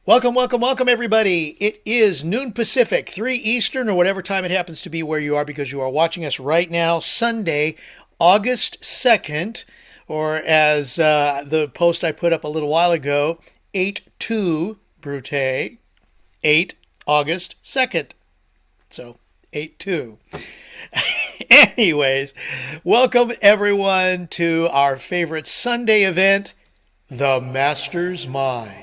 Welcome, welcome, welcome, everybody. It is noon Pacific, 3 Eastern, or whatever time it happens to be where you are, because you are watching us right now, Sunday, August 2nd, or as the post I put up a little while ago, 8-2 Brute, 8 August 2nd. So, 8-2. Anyways, welcome everyone to our favorite Sunday event, The Master's Mind.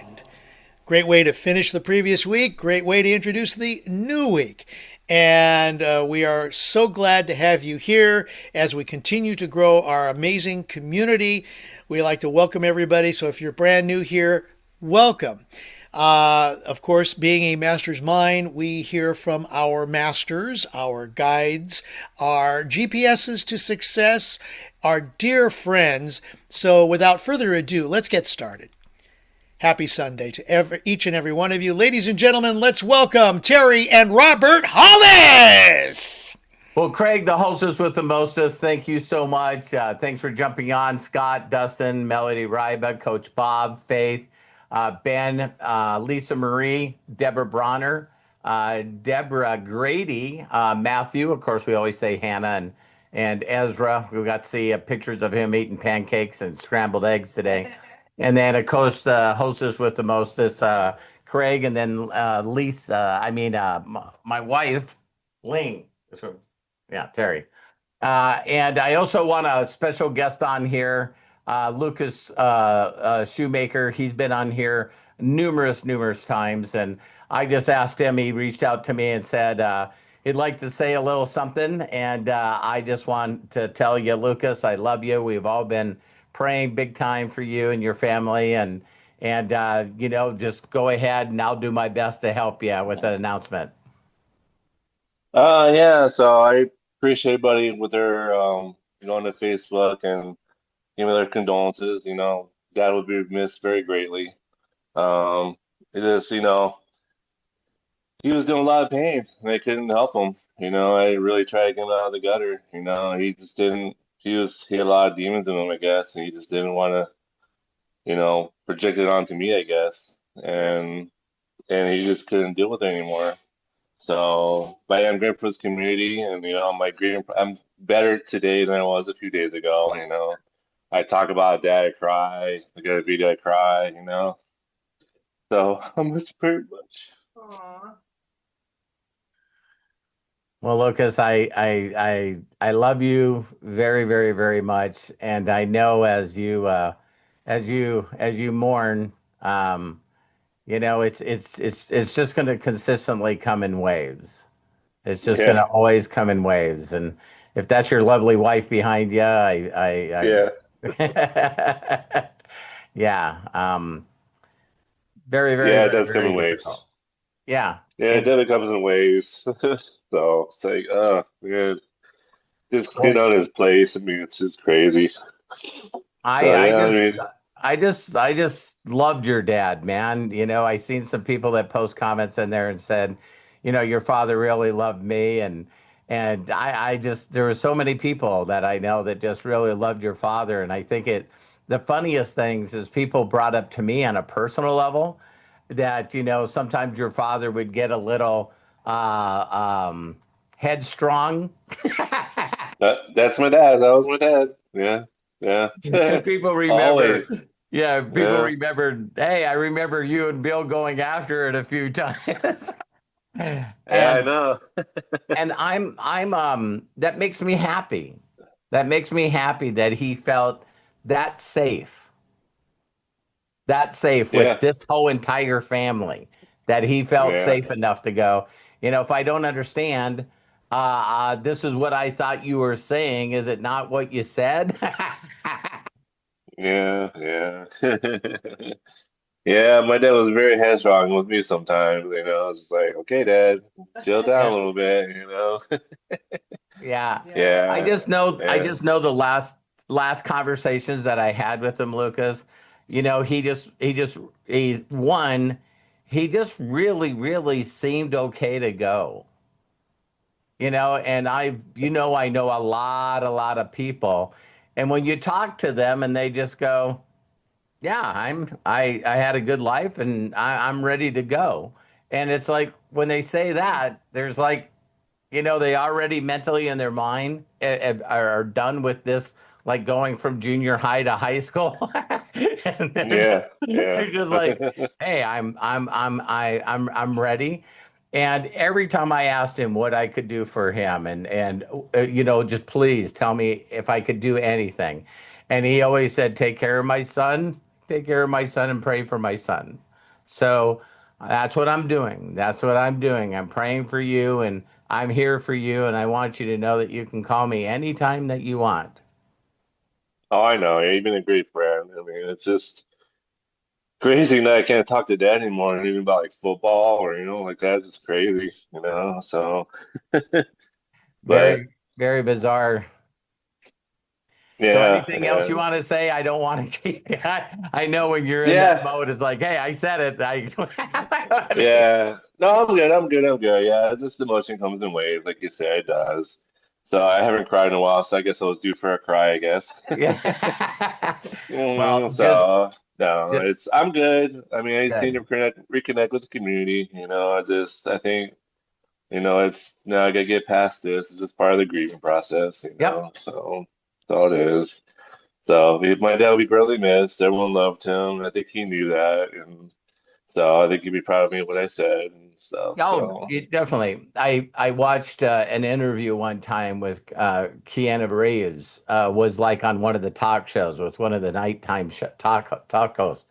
Great way to finish the previous week. Great way to introduce the new week. And we are so glad to have you here as we continue to grow our amazing community. We like to welcome everybody. So if you're brand new here, welcome. Of course, being a master's mind, we hear from our masters, our guides, our GPSs to success, our dear friends. So without further ado, let's get started. Happy Sunday to each and every one of you. Ladies and gentlemen, let's welcome Terry and Robert Hollis. Well, Craig, the hostess with the mostest, thank you so much. Thanks for jumping on. Scott, Dustin, Melody, Ryba, Coach Bob, Faith, Ben, Lisa Marie, Deborah Bronner, Deborah Grady, Matthew. Of course, we always say Hannah and Ezra. We got to see pictures of him eating pancakes and scrambled eggs today. And then, of course, the hostess with the mostest, Craig, and then Lisa, my wife, Ling. Yeah, Terry. And I also want a special guest on here, Lucas Shoemaker. He's been on here numerous times. And I just asked him, he reached out to me and said he'd like to say a little something. And I just want to tell you, Lucas, I love you. We've all been praying big time for you and your family, and just go ahead and I'll do my best to help you with that announcement. Yeah, so I appreciate buddy with their going to Facebook and giving their condolences. Dad will be missed very greatly. It just, he was doing a lot of pain and they couldn't help him. I really tried to get him out of the gutter. He just didn't. He had a lot of demons in him, I guess, and he just didn't want to, project it onto me, I guess, and he just couldn't deal with it anymore. So, but I'm grateful for this community, and I'm better today than I was a few days ago. I talk about Dad, I cry. I got a video, I cry. So I miss pretty much. Aww. Well, Lucas, I love you very, very, very much, and I know as you mourn, it's just going to consistently come in waves. It's just going to always come in waves, and if that's your lovely wife behind you, yeah, yeah, very, very, yeah, it very, does come very in waves. difficult. Yeah, it definitely comes in waves. So it's like, yeah, just get on his place. It's just crazy. I just loved your dad, man. I seen some people that post comments in there and said, your father really loved me, and I just, there were so many people that I know that just really loved your father, and I think the funniest things is people brought up to me on a personal level that sometimes your father would get a little headstrong. That's my dad. That was my dad. Yeah. And people remember. Always. Yeah, people remember. Hey, I remember you and Bill going after it a few times. Yeah, I know. And I'm that makes me happy. That makes me happy that he felt that safe with this whole entire family, that he felt safe enough to go, if I don't understand, this is what I thought you were saying. Is it not what you said? Yeah. Yeah, my dad was very headstrong with me sometimes. It's just like, okay, Dad, chill down a little bit. Yeah. Yeah. I just know the last conversations that I had with him, Lucas. He just really, really seemed okay to go. And I know a lot of people. And when you talk to them and they just go, Yeah, I had a good life and I'm ready to go. And it's like when they say that, there's like, they already mentally in their mind are done with this, like going from junior high to high school. And Yeah, yeah. they're just like, hey, I'm ready. And every time I asked him what I could do for him and just please tell me if I could do anything. And he always said, take care of my son and pray for my son. So that's what I'm doing. That's what I'm doing. I'm praying for you and I'm here for you. And I want you to know that you can call me anytime that you want. Oh, I know. Yeah, you've been a great friend. I mean, it's just crazy that I can't talk to dad anymore, even about like football or like that. It's crazy. So, but Very, very bizarre. So yeah, anything else yeah, you want to say? I don't want to keep, I know when you're in that yeah, mode, it's like, hey, I said it. yeah. No, I'm good. I'm good. I'm good. Yeah, this emotion comes in waves, like you say, it does. So I haven't cried in a while, so I guess I was due for a cry, I guess. Yeah. Well, So no, just I'm good. I mean, I just need good. to reconnect with the community. I think it's now I gotta get past this. It's just part of the grieving process. Yep. So that's all it is. So my dad will be greatly missed. Everyone loved him. I think he knew that, and so I think he'd be proud of me what I said and stuff. Oh, So definitely. I watched an interview one time with Keanu Reeves. Was like on one of the talk shows with one of the nighttime talk hosts,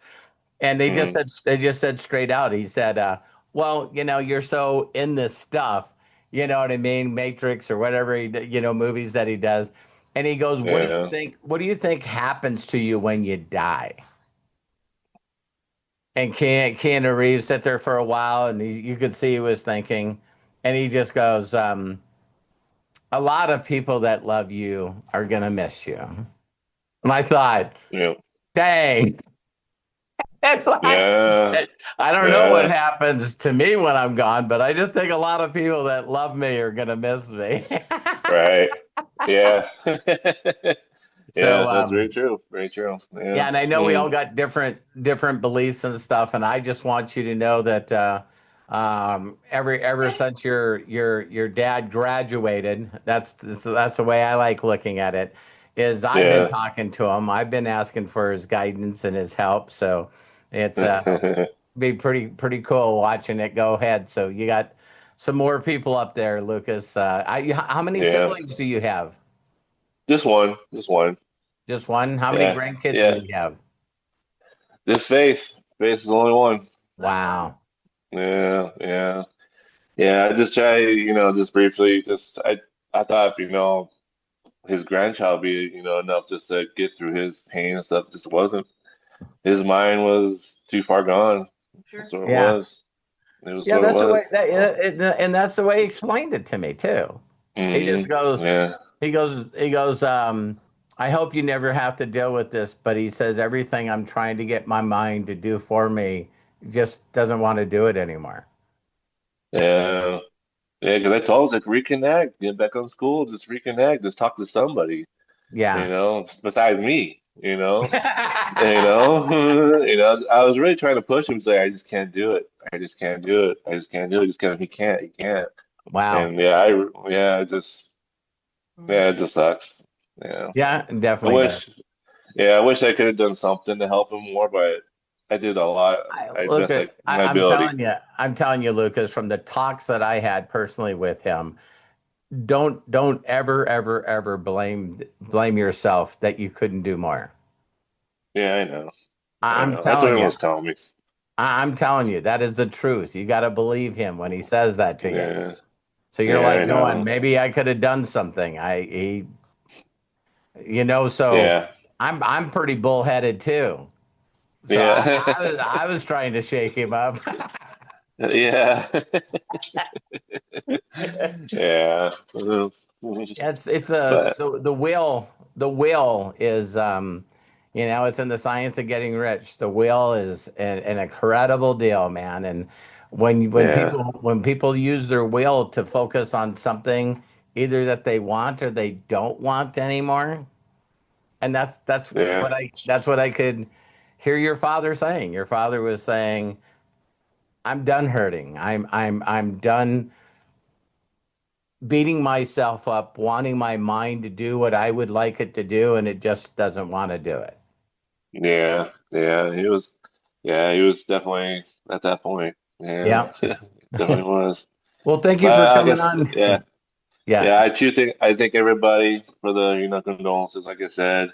and mm, they just said straight out. He said, "Well, you're so in this stuff, you know what I mean, Matrix or whatever movies that he does." And he goes, "What do you yeah, think? What do you think happens to you when you die?" And Keanu Reeves sat there for a while, and you could see he was thinking, and he just goes, "A lot of people that love you are gonna miss you." And I thought, yeah, dang, it's like yeah, I don't know what yeah. happens to me when I'm gone, but I just think a lot of people that love me are gonna miss me. Right. Yeah. Yeah, So, that's very true. Very true. Yeah. yeah, and I know we all Mm, got different beliefs and stuff, and I just want you to know that ever since your dad graduated, that's the way I like looking at it. Is I've been yeah. talking to him, I've been asking for his guidance and his help, so it's be pretty cool watching it go ahead. So you got some more people up there, Lucas. How many Yeah. siblings do you have? Just one. Just one. Just one? How many Yeah. grandkids do Yeah. you have? This face. Face is the only one. Wow. Yeah. Yeah. Yeah. I just try, just briefly, I thought, his grandchild be, enough just to get through his pain and stuff. Just wasn't. His mind was too far gone. That's what it Yeah. was. It was Yeah, what it that's the way was. that So, and that's the way he explained it to me too. He just goes, yeah. I hope you never have to deal with this, but he says everything I'm trying to get my mind to do for me just doesn't want to do it anymore. Yeah. Yeah, because I told us like reconnect, get back on school, just reconnect, just talk to somebody, Yeah. besides me, I was really trying to push him, say I just can't do it. I just can't do it. I just can't do it. Just can't. He can't. Wow. And yeah, it just sucks. Yeah, Yeah, it I definitely does. wish, I wish I could have done something to help him more, but I did a lot. I Look best at like my I'm ability. I'm telling you, Lucas, from the talks that I had personally with him, don't ever blame yourself that you couldn't do more. Yeah, I know. I I'm know. That's what telling you. everyone's telling me. I'm telling you, that is the truth. You got to believe him when he says that to you. Yeah, So you're yeah, I like going, know. maybe I could have done something. So Yeah. I'm pretty bullheaded too. So Yeah. I was trying to shake him up. Yeah. Yeah. It's But the will is it's in the science of getting rich. The will is an incredible deal, man. And yeah. when people use their will to focus on something either that they want or they don't want anymore, and Yeah. that's what I could. hear your father saying. Your father was saying, I'm done hurting. I'm done beating myself up, wanting my mind to do what I would like it to do, and it just doesn't want to do it. Yeah, yeah, he was definitely at that point. Yeah, Yeah. definitely was. Well, thank you But for I coming guess, on. yeah, Yeah, yeah. I thank everybody for the condolences. Like I said,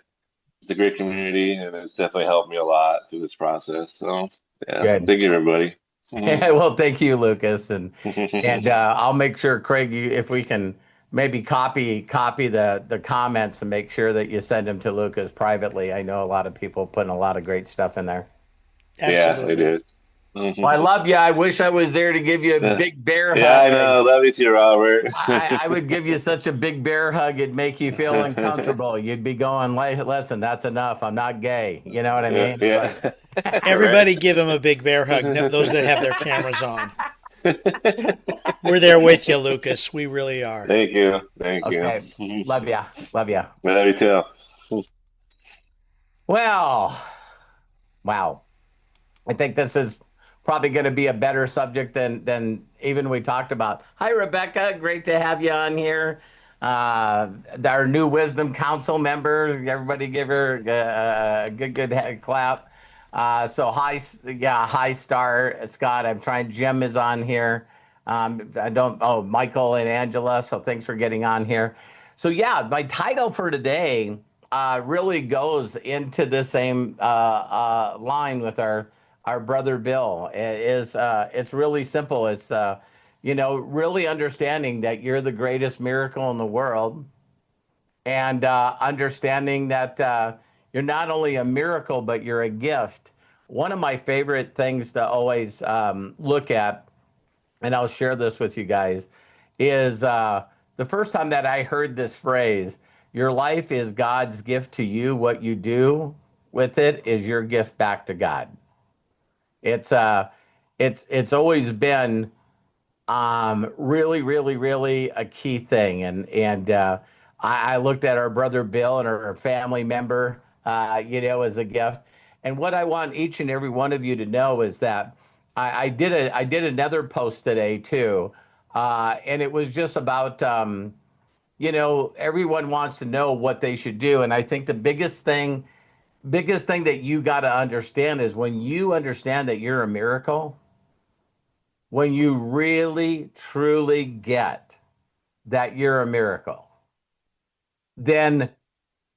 it's a great community, and it's definitely helped me a lot through this process. So yeah, good. thank you, everybody. Well, thank you, Lucas, and I'll make sure, Craig, if we can maybe copy the comments and make sure that you send them to Lucas privately. I know a lot of people putting a lot of great stuff in there. Yeah, they Absolutely. did. Well, I love you. I wish I was there to give you a Yeah, big bear yeah, I hug. know. Love you too, Robert. I would give you such a big bear hug, it'd make you feel uncomfortable. You'd be going, listen, that's enough. I'm not gay. You know what I Yeah, mean? yeah. Right. Everybody give him a big bear hug. Those that have their cameras on. We're there with you, Lucas. We really are. Thank you. Thank you. Okay. Love ya. Love ya. Love you too. Well, wow. I think this is probably going to be a better subject than even we talked about. Hi, Rebecca. Great to have you on here. Our new Wisdom Council member. Everybody give her a good head clap. So hi, Star Scott. I'm trying. Jim is on here. I don't. Oh, Michael and Angela. So thanks for getting on here. So yeah, my title for today really goes into the same line with our brother Bill. It's really simple. It's really understanding that you're the greatest miracle in the world, and understanding that you're not only a miracle but you're a gift. One of my favorite things to always look at, and I'll share this with you guys, is the first time that I heard this phrase, your life is God's gift to you. What you do with it is your gift back to God. It's always been really, really, really a key thing. And I looked at our brother Bill and our family member, as a gift. And what I want each and every one of you to know is that I did another post today too, and it was just about everyone wants to know what they should do, and I think the biggest thing that you got to understand is when you understand that you're a miracle, when you really truly get that you're a miracle, then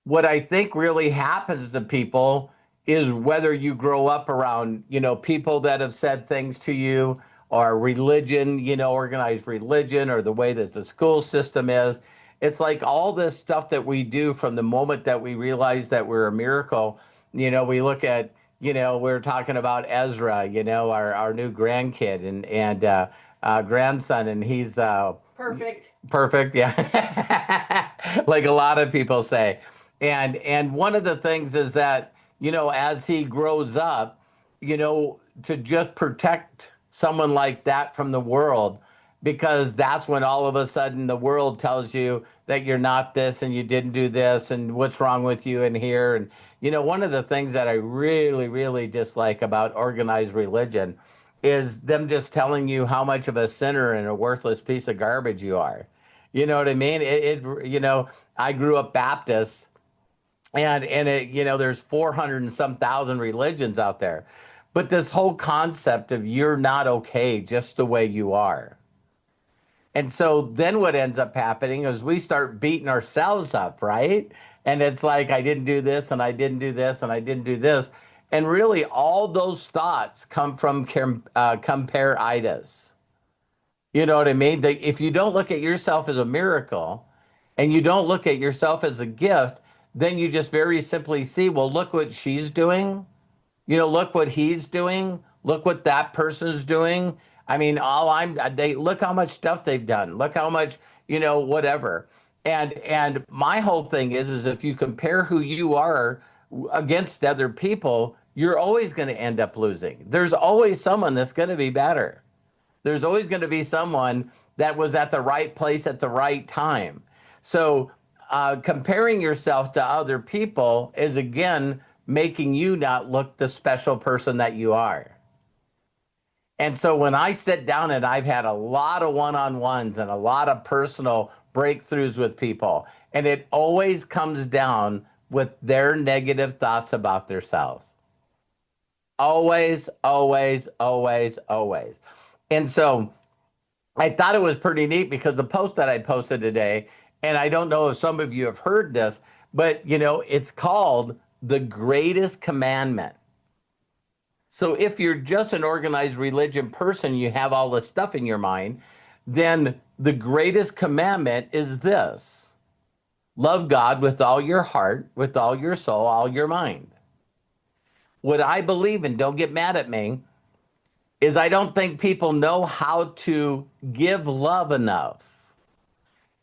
what I think really happens to people is whether you grow up around, people that have said things to you, or religion, organized religion, or the way that the school system is. It's like all this stuff that we do from the moment that we realize that we're a miracle. We look at, we're talking about Ezra, our new grandkid and grandson, and he's Perfect. perfect, yeah, like a lot of people say. And one of the things is that, as he grows up, to just protect someone like that from the world, because that's when all of a sudden the world tells you that you're not this and you didn't do this and what's wrong with you in here. And, one of the things that I really, really dislike about organized religion is them just telling you how much of a sinner and a worthless piece of garbage you are. You know what I mean? I grew up Baptist, and there's 400 and some thousand religions out there. But this whole concept of you're not okay just the way you are. And so then what ends up happening is we start beating ourselves up, right? And it's like, I didn't do this, and I didn't do this, and I didn't do this. And really, all those thoughts come from compare-itis. You know what I mean? If you don't look at yourself as a miracle, and you don't look at yourself as a gift, then you just very simply see, well, look what she's doing. Look what he's doing. Look what that person's doing. I mean, they look how much stuff they've done. Look how much, whatever. And my whole thing is if you compare who you are against other people, you're always going to end up losing. There's always someone that's going to be better. There's always going to be someone that was at the right place at the right time. So comparing yourself to other people is, again, making you not look the special person that you are. And so when I sit down, and I've had a lot of one-on-ones and a lot of personal breakthroughs with people, and it always comes down with their negative thoughts about themselves. Always, always, always, always. And so I thought it was pretty neat because the post that I posted today, and I don't know if some of you have heard this, but it's called The Greatest Commandment. So if you're just an organized religion person, you have all this stuff in your mind, then the greatest commandment is this: love God with all your heart, with all your soul, all your mind. What I believe, and don't get mad at me, is I don't think people know how to give love enough.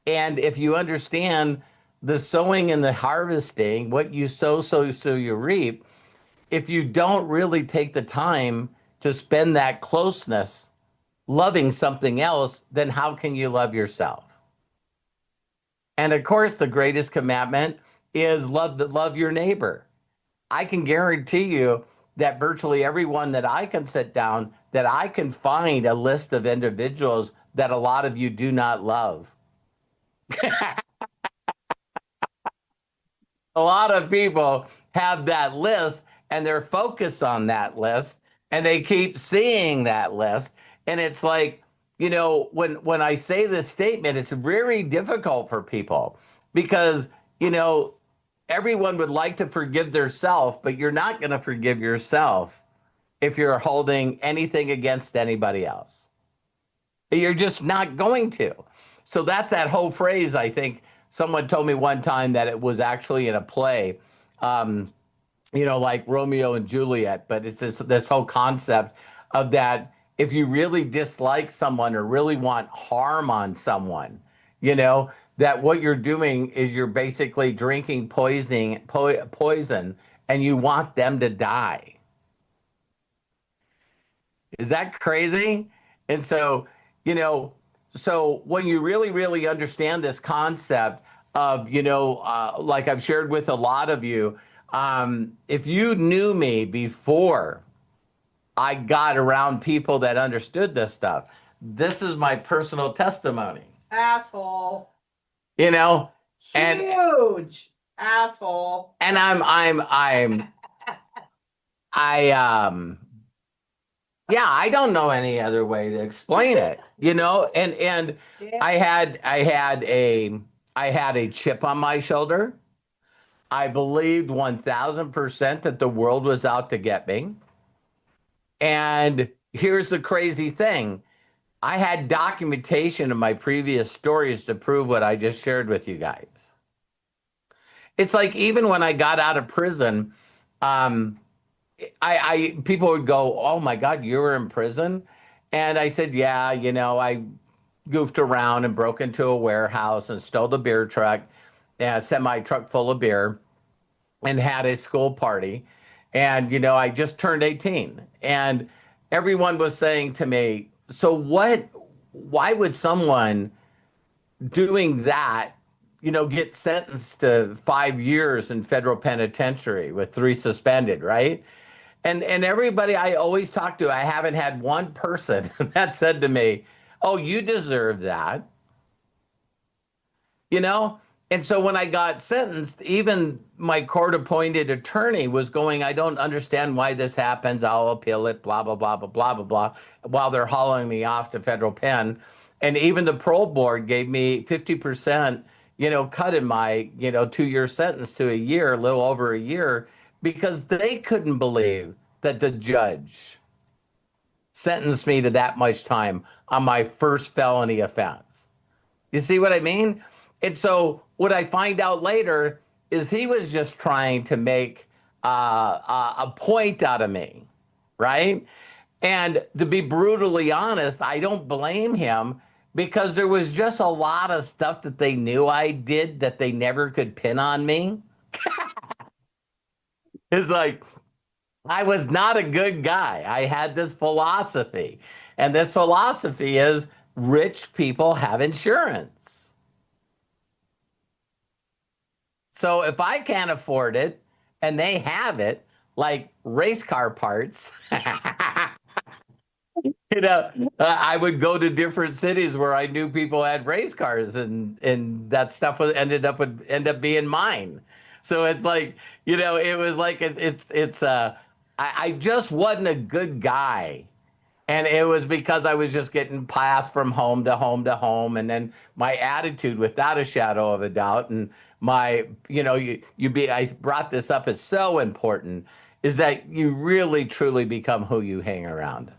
And if you understand the sowing and the harvesting, what you sow, so you reap, if you don't really take the time to spend that closeness loving something else, then how can you love yourself? And of course, the greatest commandment is love your neighbor. I can guarantee you that virtually everyone that I can sit down, that I can find a list of individuals that a lot of you do not love. A lot of people have that list, and they're focused on that list, and they keep seeing that list. And it's like, when I say this statement, it's very difficult for people because, everyone would like to forgive theirself, but you're not going to forgive yourself if you're holding anything against anybody else. You're just not going to. So that's that whole phrase. I think someone told me one time that it was actually in a play, like Romeo and Juliet, but it's this whole concept of that if you really dislike someone or really want harm on someone, that what you're doing is you're basically drinking poison and you want them to die. Is that crazy? And so, so when you really, really understand this concept of, like I've shared with a lot of you, if you knew me before I got around people that understood this stuff, this is my personal testimony. Asshole. And Huge asshole. And I don't know any other way to explain it, and Yeah. I had a chip on my shoulder. I believed 1000% that the world was out to get me. And here's the crazy thing. I had documentation of my previous stories to prove what I just shared with you guys. It's like even when I got out of prison, people would go, "Oh my God, you were in prison?" And I said, "Yeah, I goofed around and broke into a warehouse and stole a beer truck, a semi truck full of beer, and had a school party. And I just turned 18, and everyone was saying to me, so why would someone doing that, get sentenced to 5 years in federal penitentiary with 3 suspended, right? And everybody I always talk to, I haven't had one person that said to me, "Oh, you deserve that." And so when I got sentenced, even my court-appointed attorney was going, "I don't understand why this happens. I'll appeal it, blah, blah, blah, blah, blah, blah, blah," while they're hauling me off to federal pen. And even the parole board gave me 50%, cut in my, 2-year sentence to a year, a little over a year, because they couldn't believe that the judge sentenced me to that much time on my first felony offense. You see what I mean? And so what I find out later is he was just trying to make a point out of me, right? And to be brutally honest, I don't blame him because there was just a lot of stuff that they knew I did that they never could pin on me. It's like, I was not a good guy. I had this philosophy, and this philosophy is rich people have insurance. So if I can't afford it and they have it like race car parts. I would go to different cities where I knew people had race cars, and that stuff would end up being mine. So it's like, it was like I just wasn't a good guy. And it was because I was just getting passed from home to home to home. And then my attitude, without a shadow of a doubt, and my, I brought this up, as so important, is that you really truly become who you hang around.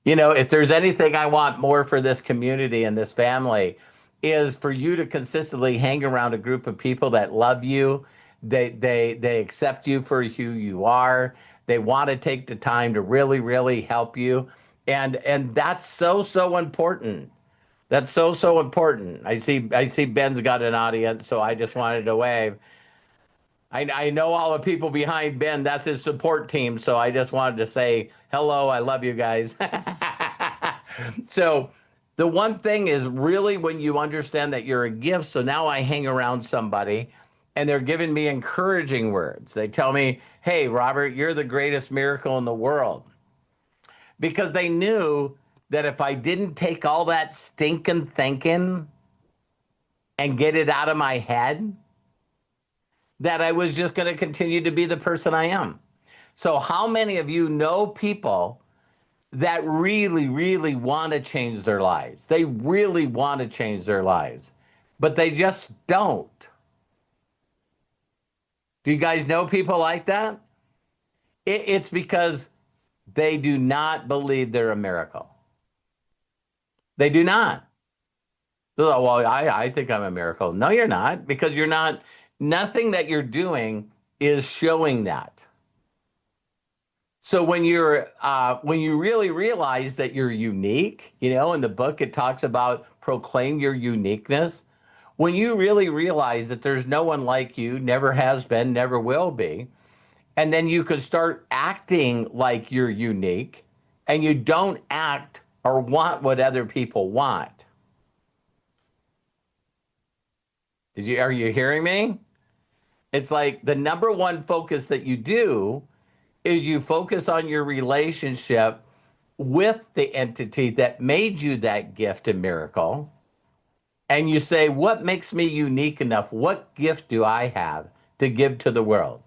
If there's anything I want more for this community and this family, is for you to consistently hang around a group of people that love you. They accept you for who you are. They want to take the time to really, really help you. And that's so important. That's so important. I see Ben's got an audience, so I just wanted to wave. I know all the people behind Ben. That's his support team. So I just wanted to say hello. I love you guys. So the one thing is really when you understand that you're a gift. So now I hang around somebody and they're giving me encouraging words. They tell me, hey, Robert, you're the greatest miracle in the world. Because they knew that if I didn't take all that stinking thinking and get it out of my head, that I was just going to continue to be the person I am. So how many of you know people that really, really want to change their lives? They really want to change their lives, but they just don't. Do you guys know people like that? It's because they do not believe they're a miracle. They do not. Well, I think I'm a miracle. No, you're not, because you're not. Nothing that you're doing is showing that. So when you really realize that you're unique, in the book it talks about proclaim your uniqueness. When you really realize that there's no one like you, never has been, never will be, and then you can start acting like you're unique, and you don't act or want what other people want. Are you hearing me? It's like the number one focus that you do is you focus on your relationship with the entity that made you that gift and miracle. And you say, what makes me unique enough? What gift do I have to give to the world?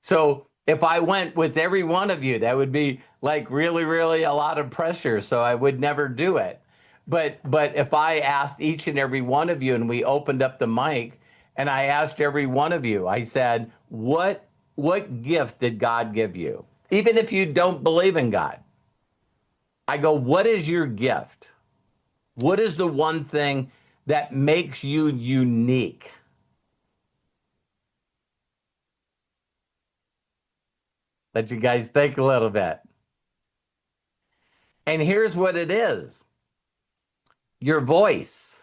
So if I went with every one of you, that would be like really, really a lot of pressure. So I would never do it. But if I asked each and every one of you, and we opened up the mic, and I asked every one of you, I said, what gift did God give you? Even if you don't believe in God. I go, what is your gift? What is the one thing that makes you unique? Let you guys think a little bit. And here's what it is. Your voice.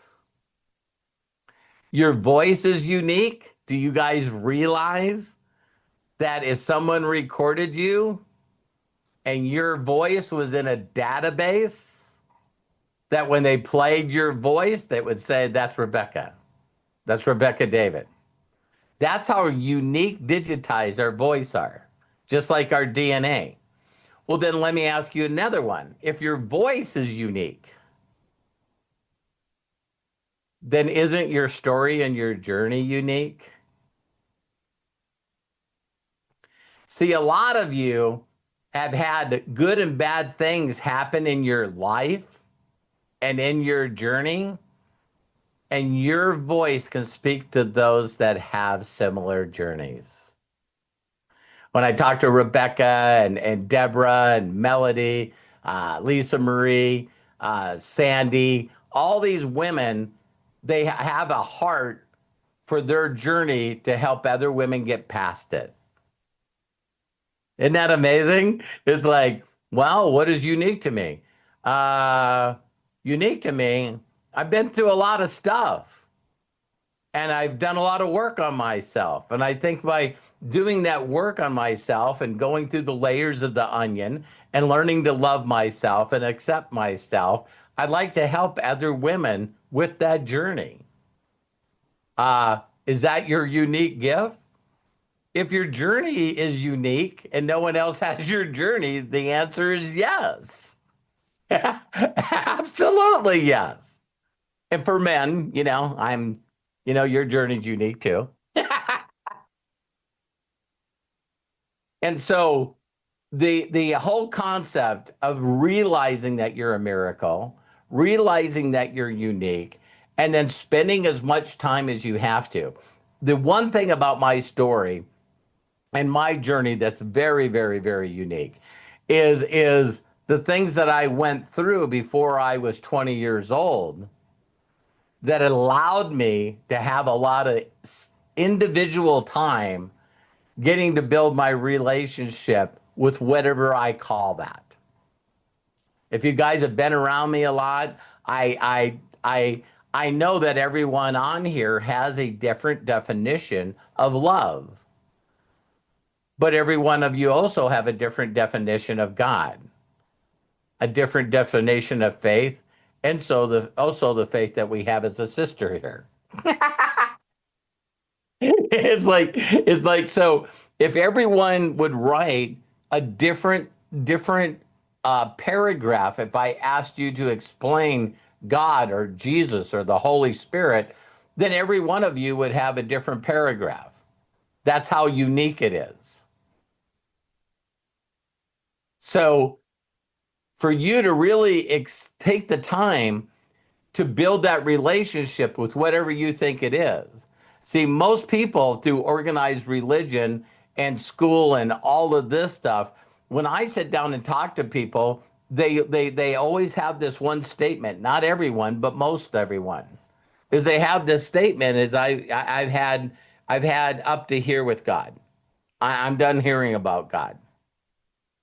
Your voice is unique. Do you guys realize that if someone recorded you and your voice was in a database, that when they played your voice, they would say, that's Rebecca. That's Rebecca David. That's how unique, digitized our voice are, just like our DNA. Well, then let me ask you another one. If your voice is unique, then isn't your story and your journey unique? See, a lot of you have had good and bad things happen in your life and in your journey, and your voice can speak to those that have similar journeys. When I talk to Rebecca and Deborah and Melody, Lisa Marie, Sandy, all these women, they have a heart for their journey to help other women get past it. Isn't that amazing? It's like, well, what is unique to me? Unique to me, I've been through a lot of stuff. And I've done a lot of work on myself. And I think by doing that work on myself and going through the layers of the onion and learning to love myself and accept myself, I'd like to help other women with that journey. Is that your unique gift? if your journey is unique and no one else has your journey, the answer is yes. Absolutely yes. And for men, your journey's unique too. And so the whole concept of realizing that you're a miracle, realizing that you're unique, and then spending as much time as you have to. The one thing about my story and my journey that's very, very, very unique is the things that I went through before I was 20 years old that allowed me to have a lot of individual time getting to build my relationship with whatever I call that. If you guys have been around me a lot, I know that everyone on here has a different definition of love. But every one of you also have a different definition of God, a different definition of faith, and so also the faith that we have as a sister here. It's like so if everyone would write a different paragraph, if I asked you to explain God or Jesus or the Holy Spirit, then every one of you would have a different paragraph. That's how unique it is. So for you to really take the time to build that relationship with whatever you think it is. See, most people through organized religion and school and all of this stuff, when I sit down and talk to people, they always have this one statement, not everyone, but most everyone, is they have this statement is I've had up to here with God. I'm done hearing about God.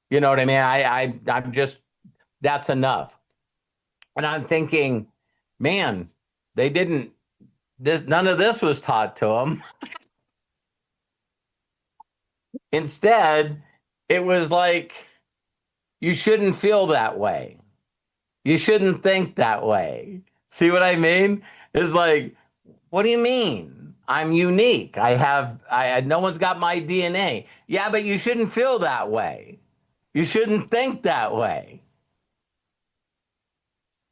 You know what I mean? I'm just, that's enough. And I'm thinking, man, none of this was taught to them. Instead, it was like, you shouldn't feel that way. You shouldn't think that way. See what I mean? It's like, what do you mean? I'm unique. No one's got my DNA. Yeah, but you shouldn't feel that way. You shouldn't think that way.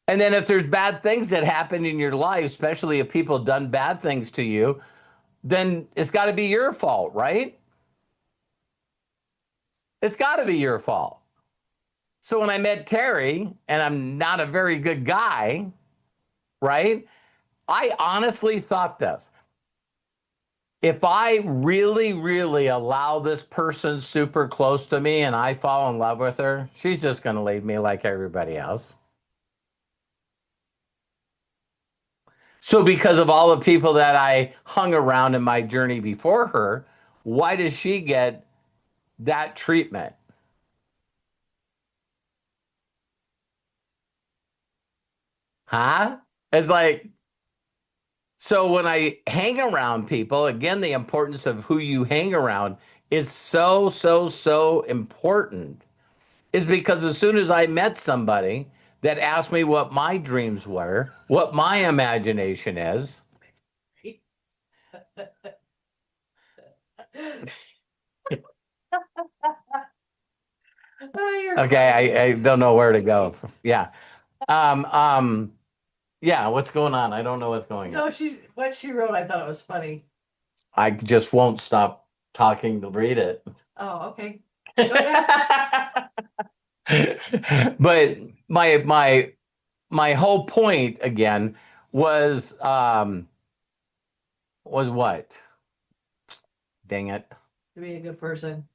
And then if there's bad things that happen in your life, especially if people have done bad things to you, then it's got to be your fault, right? It's got to be your fault. So when I met Terry, and I'm not a very good guy, right? I honestly thought this. If I really, really allow this person super close to me and I fall in love with her, she's just going to leave me like everybody else. So because of all the people that I hung around in my journey before her, why does she get that treatment? Huh? It's like, so when I hang around people, again, the importance of who you hang around is so, so, so important. Is because as soon as I met somebody that asked me what my dreams were, what my imagination is. Okay, I don't know where to go. Yeah. Yeah, what's going on? I don't know what's going on. No, what she wrote, I thought it was funny. I just won't stop talking to read it. Oh, okay. Go ahead. But my whole point again was what? Dang it. To be a good person.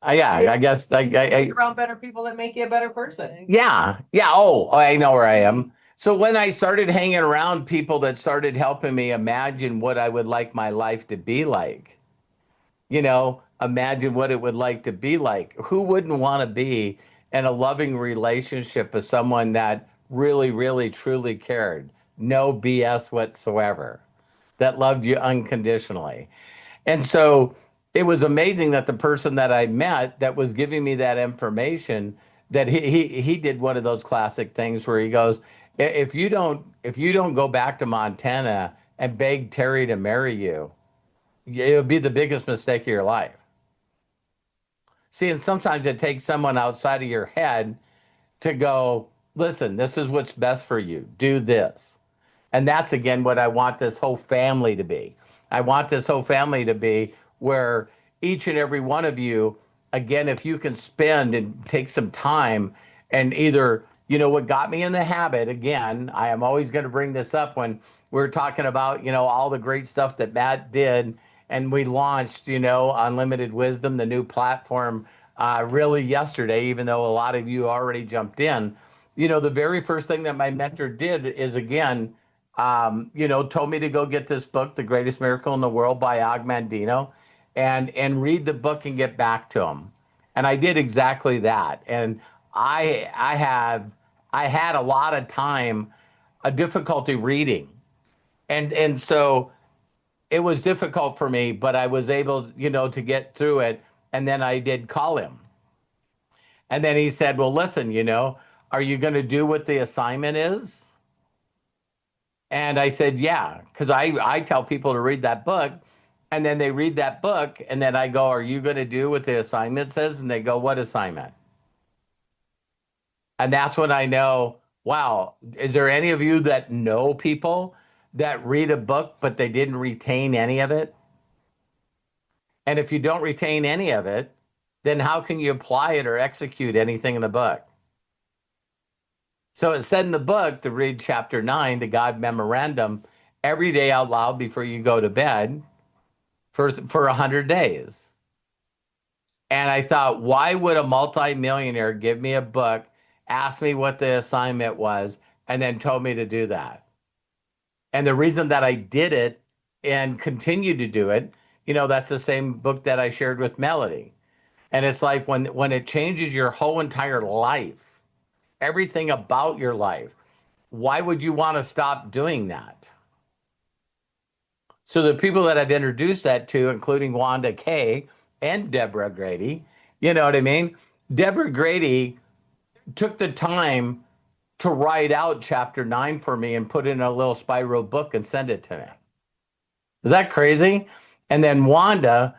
Yeah, I guess Be around better people that make you a better person. Yeah. Oh, I know where I am. So when I started hanging around people that started helping me imagine what I would like my life to be like, imagine what it would like to be like. Who wouldn't want to be in a loving relationship with someone that really, really, truly cared? No BS whatsoever, that loved you unconditionally. And so it was amazing that the person that I met that was giving me that information, that he did one of those classic things where he goes, if you don't go back to Montana and beg Terry to marry you, it'll be the biggest mistake of your life. See, and sometimes it takes someone outside of your head to go, listen, this is what's best for you. Do this. And that's, again, what I want this whole family to be. I want this whole family to be where each and every one of you, again, if you can spend and take some time and either, what got me in the habit, again, I am always going to bring this up when we're talking about, all the great stuff that Matt did. And we launched, Unlimited Wisdom, the new platform, really yesterday, even though a lot of you already jumped in. The very first thing that my mentor did is, again, told me to go get this book, The Greatest Miracle in the World by Og Mandino, and read the book and get back to him. And I did exactly that. And I had a lot of time, a difficulty reading. And so it was difficult for me, but I was able, to get through it. And then I did call him. And then he said, well, listen, are you going to do what the assignment is? And I said, yeah, because I tell people to read that book. And then they read that book. And then I go, are you going to do what the assignment says? And they go, what assignment? And that's when I know, wow, is there any of you that know people that read a book, but they didn't retain any of it? And if you don't retain any of it, then how can you apply it or execute anything in the book? So it said in the book to read chapter 9, the God Memorandum, every day out loud before you go to bed for 100 days. And I thought, why would a multimillionaire give me a book, ask me what the assignment was, and then told me to do that? And the reason that I did it and continue to do it, that's the same book that I shared with Melody. And it's like when it changes your whole entire life, everything about your life, why would you want to stop doing that? So the people that I've introduced that to, including Wanda Kay and Deborah Grady, you know what I mean? Deborah Grady took the time to write out chapter 9 for me and put in a little spiral book and send it to me. Is that crazy? And then Wanda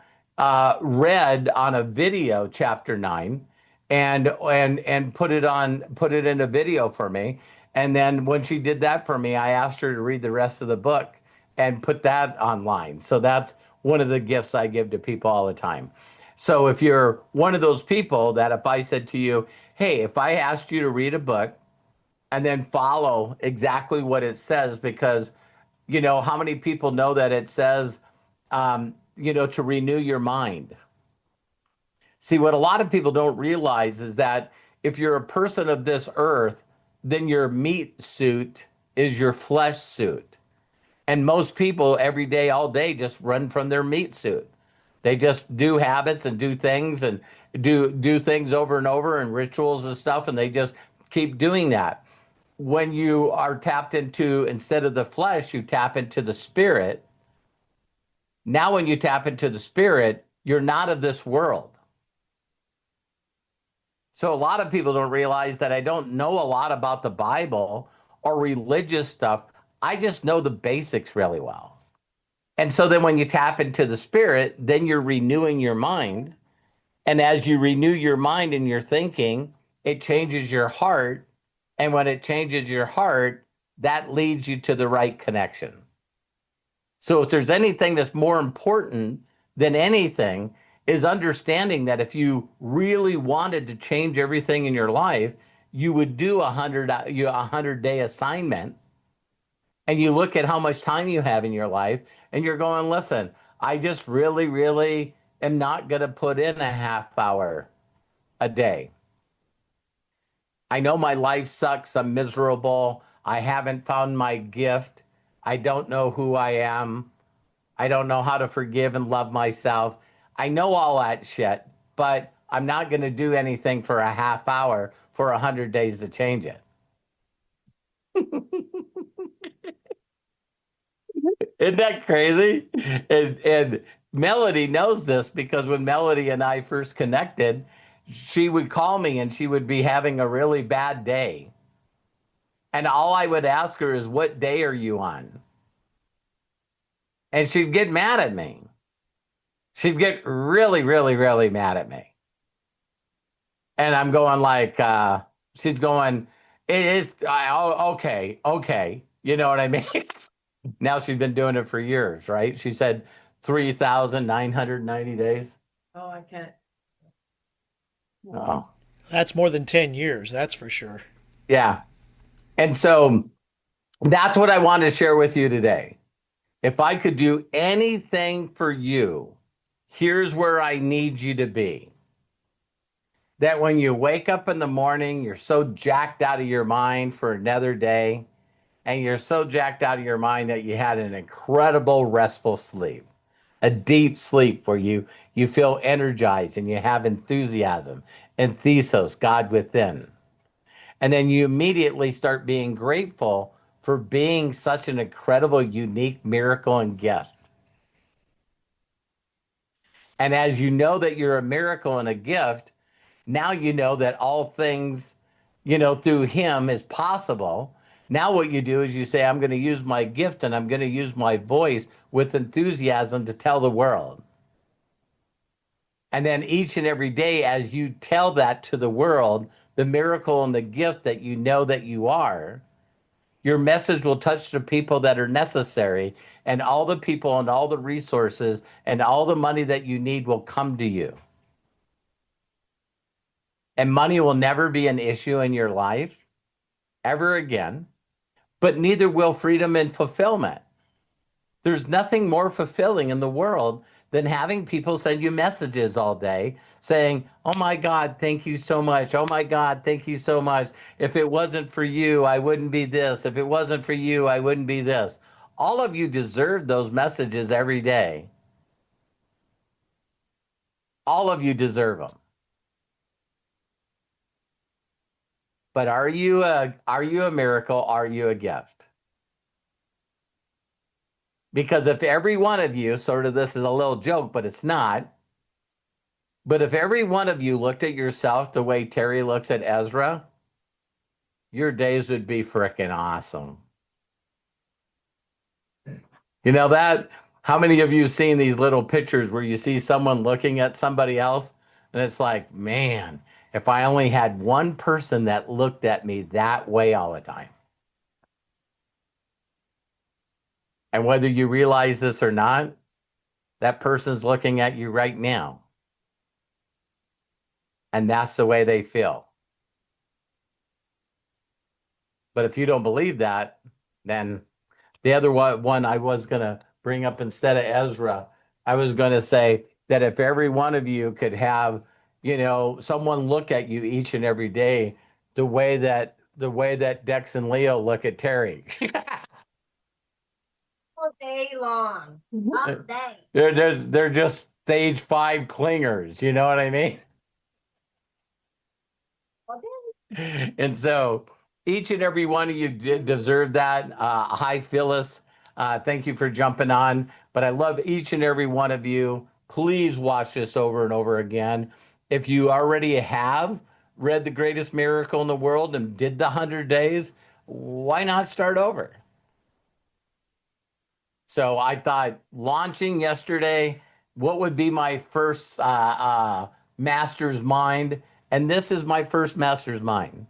read on a video chapter 9 and put it in a video for me. And then when she did that for me, I asked her to read the rest of the book and put that online. So that's one of the gifts I give to people all the time. So if you're one of those people that if I said to you, hey, if I asked you to read a book and then follow exactly what it says, because how many people know that it says, to renew your mind? See, what a lot of people don't realize is that if you're a person of this earth, then your meat suit is your flesh suit. And most people every day, all day, just run from their meat suit. They just do habits and do things and do things over and over and rituals and stuff, and they just keep doing that. When you are tapped into, instead of the flesh, you tap into the spirit. Now, when you tap into the spirit, you're not of this world. So a lot of people don't realize that I don't know a lot about the Bible or religious stuff. I just know the basics really well. And so then when you tap into the spirit, then you're renewing your mind. And as you renew your mind and your thinking, it changes your heart. And when it changes your heart, that leads you to the right connection. So if there's anything that's more important than anything, is understanding that if you really wanted to change everything in your life, you would do a 100-day assignment. And you look at how much time you have in your life and you're going, listen, I just really, really am not going to put in a half hour a day. I know my life sucks. I'm miserable. I haven't found my gift. I don't know who I am. I don't know how to forgive and love myself. I know all that shit, but I'm not going to do anything for a half hour for 100 days to change it. Isn't that crazy? And Melody knows this because when Melody and I first connected, she would call me and she would be having a really bad day. And all I would ask her is, what day are you on? And she'd get mad at me. She'd get really, really, really mad at me. And I'm going like, she's going, okay. You know what I mean? Now she's been doing it for years, right? She said 3,990 days. Oh, I can't. Oh, That's more than 10 years, that's for sure. yeah. And so that's what I want to share with you today. If I could do anything for you, here's where I need you to be. That when you wake up in the morning, you're so jacked out of your mind for another day, and you're so jacked out of your mind that you had an incredible restful sleep, a deep sleep where you feel energized and you have enthusiasm and thesos, God within. And then you immediately start being grateful for being such an incredible, unique miracle and gift. And as you know that you're a miracle and a gift, now you know that all things, through him is possible. Now what you do is you say, I'm going to use my gift and I'm going to use my voice with enthusiasm to tell the world. And then each and every day, as you tell that to the world, the miracle and the gift that you know that you are, your message will touch the people that are necessary, and all the people and all the resources and all the money that you need will come to you. And money will never be an issue in your life ever again, but neither will freedom and fulfillment. There's nothing more fulfilling in the world than having people send you messages all day saying, oh my God, thank you so much. Oh my God, thank you so much. If it wasn't for you, I wouldn't be this. If it wasn't for you, I wouldn't be this. All of you deserve those messages every day. All of you deserve them. But are you a miracle? Are you a gift? Because if every one of you, sort of this is a little joke, but it's not. But if every one of you looked at yourself the way Terry looks at Ezra, your days would be frickin' awesome. You know that? How many of you have seen these little pictures where you see someone looking at somebody else and it's like, man, if I only had one person that looked at me that way all the time. And whether you realize this or not, that person's looking at you right now. And that's the way they feel. But if you don't believe that, then the other one I was going to bring up instead of Ezra, I was going to say that if every one of you could have, someone look at you each and every day the way that Dex and Leo look at Terry. All day long. All day. They're just stage 5 clingers, you know what I mean? All day. And so each and every one of you deserve that. Hi, Phyllis. Thank you for jumping on. But I love each and every one of you. Please watch this over and over again. If you already have read The Greatest Miracle in the World and did the 100 days, why not start over? So I thought launching yesterday, what would be my first master's mind? And this is my first master's mind,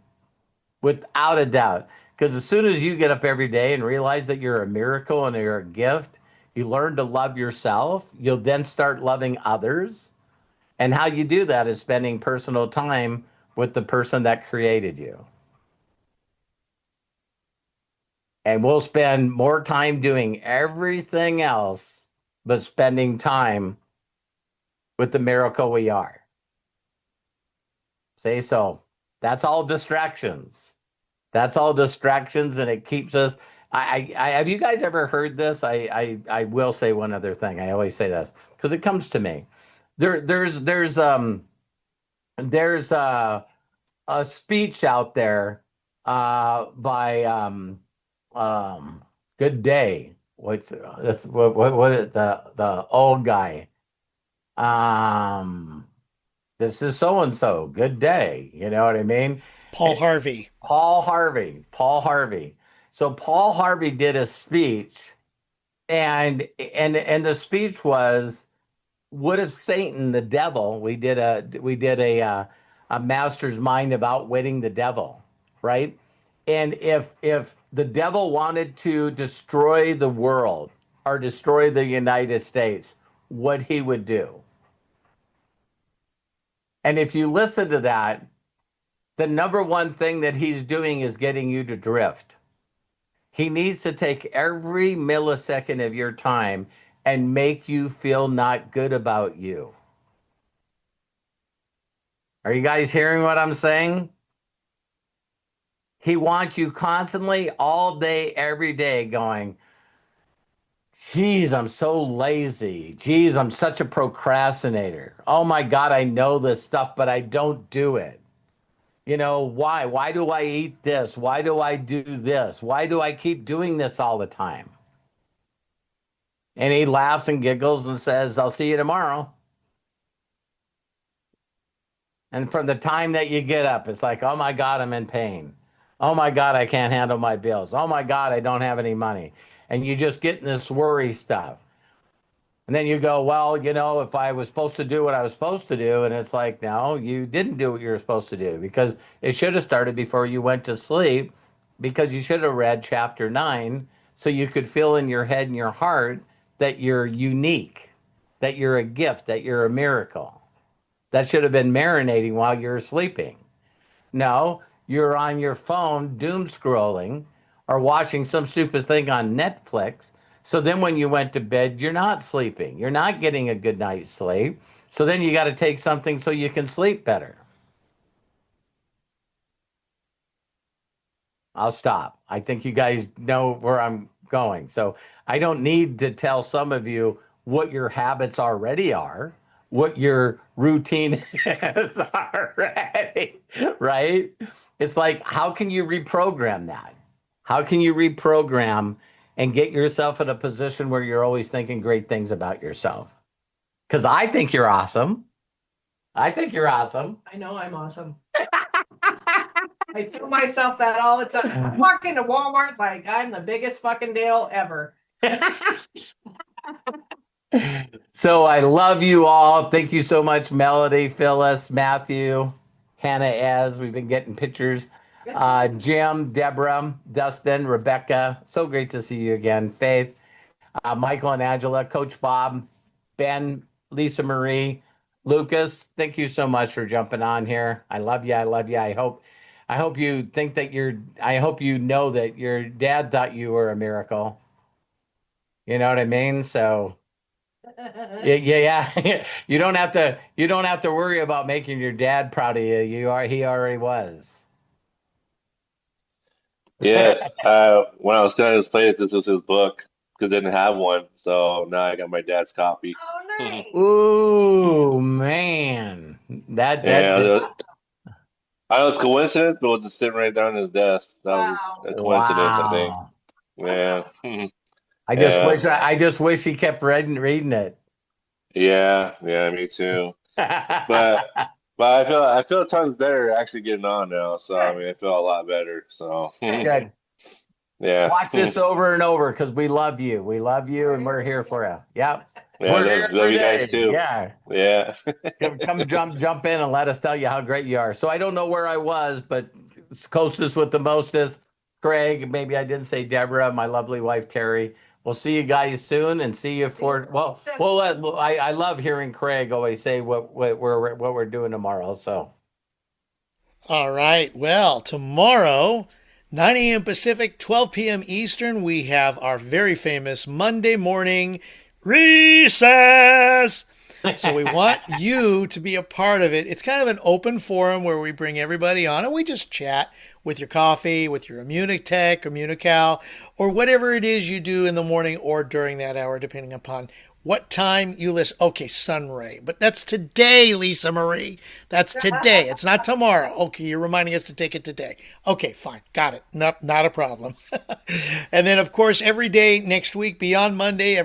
without a doubt. Because as soon as you get up every day and realize that you're a miracle and you're a gift, you learn to love yourself. You'll then start loving others. And how you do that is spending personal time with the person that created you. And we'll spend more time doing everything else, but spending time with the miracle we are. Say so. That's all distractions. That's all distractions, and it keeps us. I have you guys ever heard this? I will say one other thing. I always say this because it comes to me. There's a speech out there by Good Day. What the old guy? This is so and so. Good day. You know what I mean? Paul Harvey. Paul Harvey. So Paul Harvey did a speech, and the speech was, what if Satan, the devil, we did a a master's mind of outwitting the devil, right? And if the devil wanted to destroy the world or destroy the United States, what he would do. And if you listen to that, the number one thing that he's doing is getting you to drift. He needs to take every millisecond of your time and make you feel not good about you. Are you guys hearing what I'm saying? He wants you constantly, all day, every day going, geez, I'm so lazy. Geez, I'm such a procrastinator. Oh my God, I know this stuff, but I don't do it. You know, why? Why do I eat this? Why do I do this? Why do I keep doing this all the time? And he laughs and giggles and says, I'll see you tomorrow. And from the time that you get up, it's like, oh my God, I'm in pain. Oh my God, I can't handle my bills. Oh my God, I don't have any money. And you just get in this worry stuff. And then you go, well, you know, if I was supposed to do what I was supposed to do, and it's like, no, you didn't do what you were supposed to do, because it should have started before you went to sleep, because you should have read chapter 9 so you could feel in your head and your heart that you're unique, that you're a gift, that you're a miracle. That should have been marinating while you're sleeping. No, you're on your phone doom scrolling or watching some stupid thing on Netflix. So then when you went to bed, you're not sleeping. You're not getting a good night's sleep. So then you got to take something so you can sleep better. I'll stop. I think you guys know where I'm going. So I don't need to tell some of you what your habits already are, what your routine is already, right? It's like, how can you reprogram that? How can you reprogram and get yourself in a position where you're always thinking great things about yourself? Because I think you're awesome. I think you're awesome. I know I'm awesome. I tell myself that all the time. I walk into Walmart like I'm the biggest fucking deal ever. So I love you all. Thank you so much, Melody, Phyllis, Matthew, Hannah, as we've been getting pictures. Jim, Deborah, Dustin, Rebecca. So great to see you again. Faith, Michael and Angela, Coach Bob, Ben, Lisa Marie, Lucas. Thank you so much for jumping on here. I love you. I love you. I hope you think that I hope you know that your dad thought you were a miracle. You know what I mean? So yeah. You don't have to worry about making your dad proud of you. He already was. Yeah, when I was telling his place, this was his book because they didn't have one. So now I got my dad's copy. Oh, nice. Ooh, man. That Yeah, I know it's coincidence, but it was just sitting right down his desk. That was a coincidence, I think. wow. Yeah. I just wish he kept reading it. Yeah, me too. But I feel tons better actually getting on now. So I mean, I feel a lot better. So Good. yeah. Watch this over and over because we love you. We love you and we're here for you. Yep. Yeah, We're here love every you guys day. too. Yeah. Yeah. Come jump in and let us tell you how great you are. So I don't know where I was, but it's closest with the mostest. Craig, maybe I didn't say Deborah, my lovely wife Terry. We'll see you guys soon and see you for I love hearing Craig always say what we're doing tomorrow. So All right. Well, tomorrow, 9 a.m. Pacific, 12 p.m. Eastern, we have our very famous Monday morning recess. So we want you to be a part of it. It's kind of an open forum where we bring everybody on and we just chat with your coffee, with your Immunitech, Immunical, or whatever it is you do in the morning or during that hour, depending upon what time you listen. Okay, Sunray. But that's today, Lisa Marie. That's today. It's not tomorrow. Okay, you're reminding us to take it today. Okay, fine. Got it. Not a problem. And then, of course, every day next week, beyond Monday,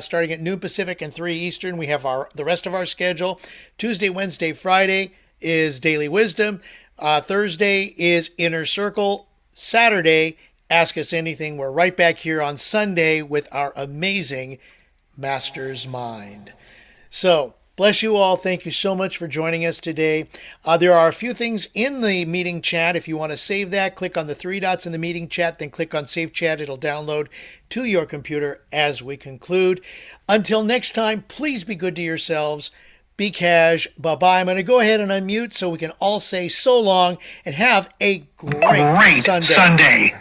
starting at noon Pacific and 3 Eastern, we have the rest of our schedule. Tuesday, Wednesday, Friday is Daily Wisdom. Thursday is Inner Circle. Saturday, Ask Us Anything. We're right back here on Sunday with our amazing Master's Mind. So Bless you all. Thank you so much for joining us today. There are a few things in the meeting chat. If you want to save that, click on the three dots in the meeting chat, then click on Save Chat. It'll download to your computer as we conclude. Until next time, please be good to yourselves. Be cash. Bye-bye. I'm going to go ahead and unmute so we can all say so long and have a great Sunday.